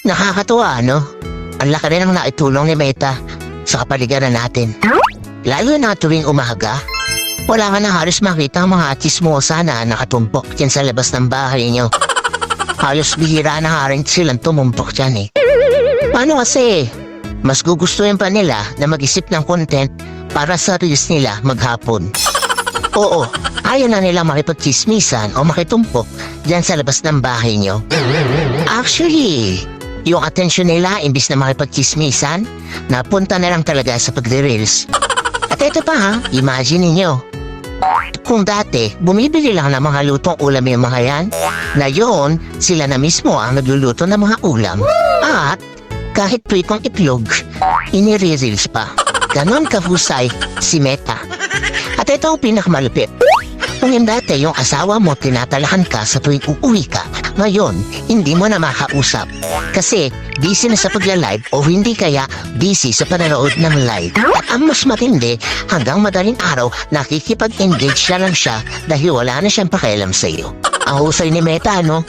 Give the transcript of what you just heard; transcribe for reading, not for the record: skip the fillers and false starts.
Nakakatuwa, no? Ang laki rin ang naitulong ni Meta sa kapaligiran natin. Lalo na tuwing umaga, wala ka na halos makita ang mga chismosa na nakatumpok dyan sa labas ng bahay niyo. Halos bihira na nga rin silang tumumpok dyan eh. Paano kasi? Mas gugustuhin pa nila na mag-isip ng content para sa reels nila maghapon. Oo, ayaw na nila makipagchismisan o makitumpok dyan sa labas ng bahay niyo. Actually, yung atensyon nila imbis na makipagchismisan, napunta na lang talaga sa pagre-reels. At ito pa ha, imagine niyo. Kung dati, bumibili lang ng mga lutong ulam yung mga yan, ngayon, sila na mismo ang nagluluto ng mga ulam. At, kahit pritong itlog, inire-reels pa. Ganon kahusay si Meta. At ito ang pinakamalupit. Kung yung dati yung asawa mo tinatalahan ka sa tuwing uuwi ka, ngayon, hindi mo na makausap. Kasi, busy na sa pagla-live o hindi kaya busy sa panonood ng live. At ang mas matindi, hanggang madaling araw, nakikipag-engage na lang siya dahil wala na siyang pakialam sa iyo. Ang husay ni Meta, no?